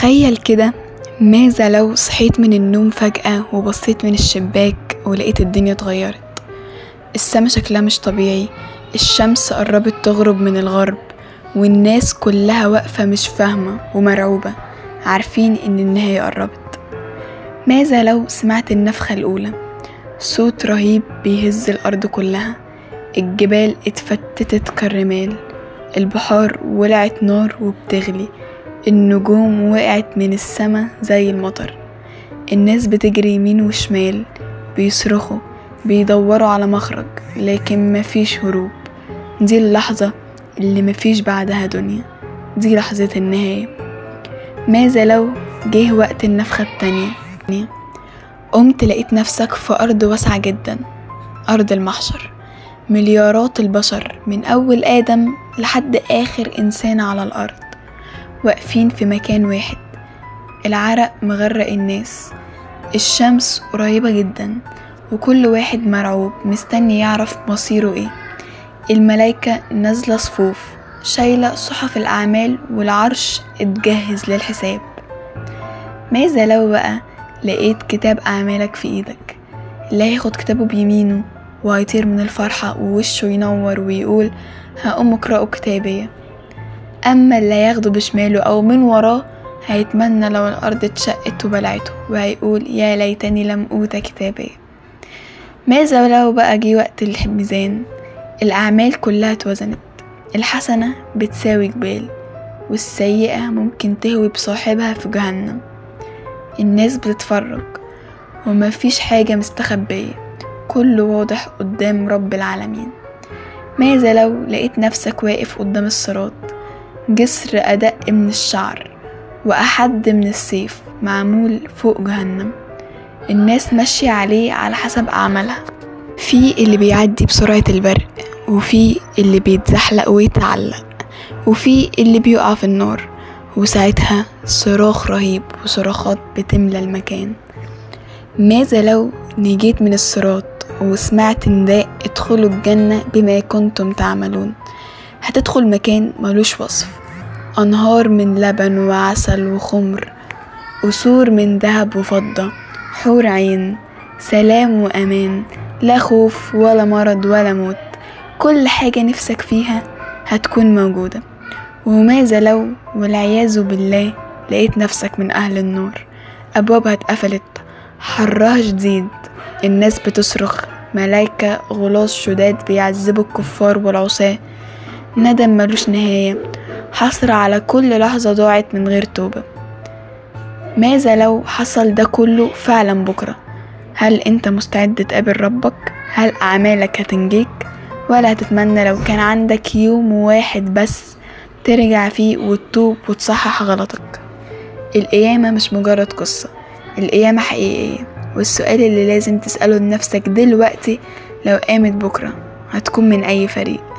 تخيل كده، ماذا لو صحيت من النوم فجأة وبصيت من الشباك ولقيت الدنيا اتغيرت؟ السما شكلها مش طبيعي، الشمس قربت تغرب من الغرب، والناس كلها واقفة مش فاهمة ومرعوبة، عارفين ان النهاية قربت. ماذا لو سمعت النفخة الأولى؟ صوت رهيب بيهز الأرض كلها، الجبال اتفتتت كالرمال، البحار ولعت نار وبتغلي، النجوم وقعت من السما زي المطر، الناس بتجري يمين وشمال، بيصرخوا بيدوروا على مخرج، لكن مفيش هروب. دي اللحظة اللي مفيش بعدها دنيا، دي لحظة النهاية. ماذا لو جه وقت النفخة التانية؟ قمت لقيت نفسك في أرض واسعة جدا، أرض المحشر، مليارات البشر من أول آدم لحد آخر إنسان على الأرض واقفين في مكان واحد، العرق مغرق الناس، الشمس قريبة جدا، وكل واحد مرعوب مستني يعرف مصيره ايه. الملايكة نازلة صفوف شايلة صحف الأعمال، والعرش اتجهز للحساب. ماذا لو بقى لقيت كتاب أعمالك في ايدك؟ اللي هياخد كتابه بيمينه وهيطير من الفرحة ووشه ينور ويقول هقوم اقرأوا كتابي، أما اللي هياخده بشماله أو من وراه هيتمنى لو الأرض اتشقت وبلعته، وهيقول يا ليتني لم أوت كتابي. ماذا لو بقى جه وقت الميزان؟ الأعمال كلها اتوزنت، الحسنة بتساوي جبال، والسيئة ممكن تهوي بصاحبها في جهنم. الناس بتتفرج ومفيش حاجة مستخبية، كله واضح قدام رب العالمين. ماذا لو لقيت نفسك واقف قدام الصراط، جسر أدق من الشعر وأحد من السيف معمول فوق جهنم، الناس ماشية عليه على حسب أعمالها، في اللي بيعدي بسرعة البرق، وفي اللي بيتزحلق ويتعلق، وفي اللي بيقع في النار، وساعتها صراخ رهيب وصراخات بتملى المكان. ماذا لو نجيت من الصراط وسمعت نداء ادخلوا الجنة بما كنتم تعملون؟ هتدخل مكان ملوش وصف، أنهار من لبن وعسل وخمر، قصور من ذهب وفضة، حور عين، سلام وأمان، لا خوف ولا مرض ولا موت، كل حاجة نفسك فيها هتكون موجودة. وماذا لو والعياذ بالله لقيت نفسك من أهل النار، أبوابها اتقفلت، حرها شديد، الناس بتصرخ، ملايكة غلاظ شداد بيعذبوا الكفار والعصاة، ندم ملوش نهاية، حسرة على كل لحظة ضاعت من غير توبة. ماذا لو حصل ده كله فعلا بكرة؟ هل انت مستعد تقابل ربك؟ هل أعمالك هتنجيك؟ ولا هتتمنى لو كان عندك يوم واحد بس ترجع فيه وتتوب وتصحح غلطك؟ القيامة مش مجرد قصة، القيامة حقيقية، والسؤال اللي لازم تسأله لنفسك دلوقتي، لو قامت بكرة هتكون من أي فريق؟